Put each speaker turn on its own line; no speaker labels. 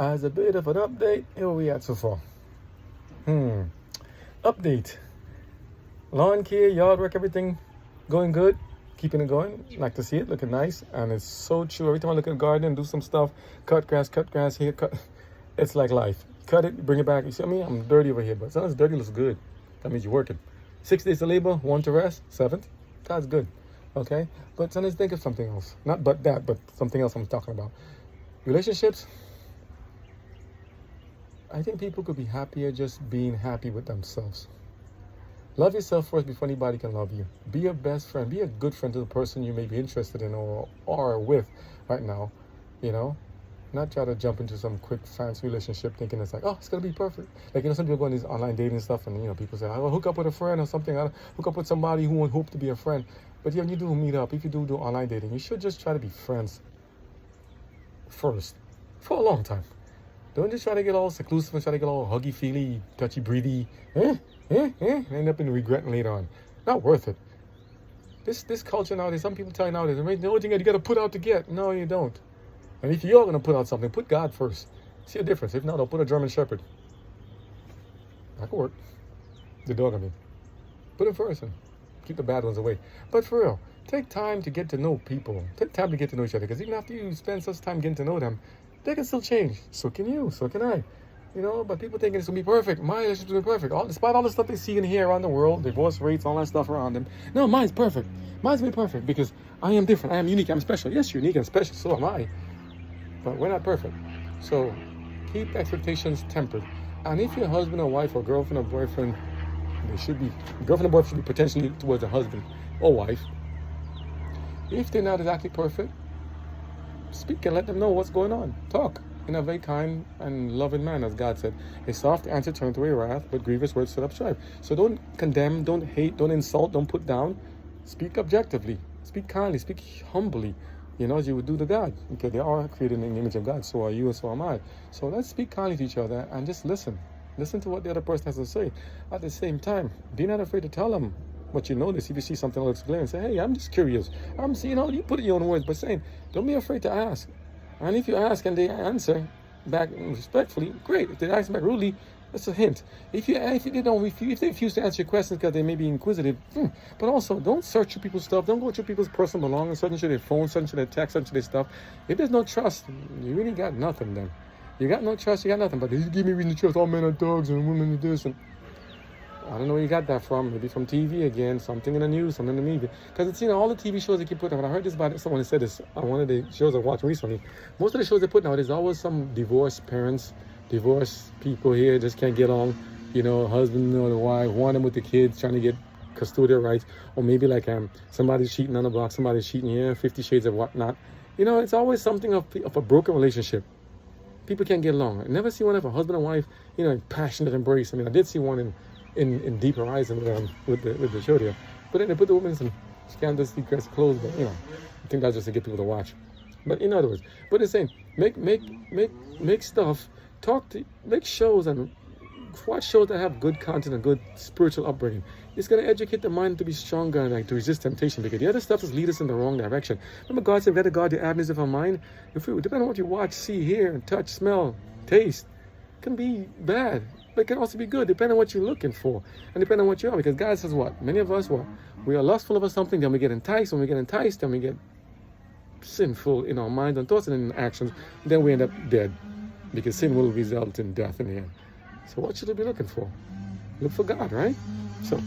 As a bit of an update, here we at so far. Update. Lawn care, yard work, everything going good. Keeping it going. Like to see it looking nice. And it's so true. Every time I look at the garden and do some stuff, cut grass here, cut. It's like life. Cut it, bring it back. You see what I mean? I'm dirty over here, but sometimes dirty looks good. That means you're working. 6 days to labor, 1 to rest, 7th. God's good. Okay? But sometimes think of something else. Not but that, but something else I'm talking about. Relationships. I think people could be happier just being happy with themselves. Love yourself first before anybody can love you. Be your best friend. Be a good friend to the person you may be interested in or are with right now. You know? Not try to jump into some quick, fancy relationship thinking it's like, oh, it's going to be perfect. Like, some people go on these online dating stuff and, people say, I'll hook up with a friend or something. I'll hook up with somebody who won't hope to be a friend. But when you do meet up, if you do online dating, you should just try to be friends first for a long time. Don't just try to get all seclusive and try to get all huggy-feely, touchy-breathy, and end up in regret later on. Not worth it. This culture nowadays, some people tell you nowadays, the only thing that you got to put out to get. No, you don't. And if you're going to put out something, put God first. See a difference. If not, don't put a German Shepherd. That could work. The dog, I mean. Put him first and keep the bad ones away. But for real, take time to get to know people. Take time to get to know each other. Because even after you spend such time getting to know them, they can still change. So can you. So can I. But people thinking it's going to be perfect. My relationship's going to be perfect. Despite all the stuff they see and hear around the world, divorce rates, all that stuff around them. No, mine's perfect. Mine's going to be perfect because I am different. I am unique. I'm special. Yes, you're unique and special. So am I. But we're not perfect. So keep expectations tempered. And if your husband or wife or girlfriend or boyfriend, girlfriend or boyfriend should be potentially towards a husband or wife. If they're not exactly perfect, speak and let them know what's going on. Talk in a very kind and loving manner, as God said. A soft answer turns away wrath, but grievous words set up strife. So don't condemn, don't hate, don't insult, don't put down. Speak objectively. Speak kindly. Speak humbly. As you would do to God, because they are created in the image of God. So are you and so am I. So let's speak kindly to each other and just listen. Listen to what the other person has to say. At the same time, be not afraid to tell them what you notice. If you see something that looks clear and say, hey, I'm just curious. You put it in your own words, but saying, don't be afraid to ask. And if you ask and they answer back respectfully, great. If they ask back rudely, that's a hint. If they refuse to answer your questions because they may be inquisitive, but also don't search through people's stuff. Don't go through people's personal belongings, search through their phone, search through their text, search through their stuff. If there's no trust, you really got nothing then. You got no trust, you got nothing. But you give me reason to trust all men are dogs and women are this. And I don't know where you got that from. Maybe from TV again, something in the news, something in the media. Because it's, all the TV shows they keep putting out. I heard this about someone who said this on one of the shows I watched recently. Most of the shows they put out, there's always some divorced parents, divorced people here just can't get along. Husband or the wife, one of them with the kids trying to get custodial rights. Or maybe like somebody's cheating on the block, somebody's cheating here, 50 Shades of whatnot. It's always something of a broken relationship. People can't get along. I never see one of a husband and wife, in passionate embrace. I did see one in Deep Horizon with the show there. But then they put the women in some scandalous secrets clothes. But I think that's just to get people to watch. But in other words, but it's saying make stuff, make shows and watch shows that have good content and good spiritual upbringing. It's going to educate the mind to be stronger and to resist temptation, because the other stuff just lead us in the wrong direction. Remember, God said, "Better guard the avenues of our mind." Depending on what you watch, see, hear, touch, smell, taste, can be bad, but it can also be good, depending on what you're looking for and depending on what you are. Because God says what? Many of us, we are lustful of something, then we get enticed. When we get enticed, then we get sinful in our minds and thoughts and in actions. Then we end up dead, because sin will result in death in the end. So what should we be looking for? Look for God, right? So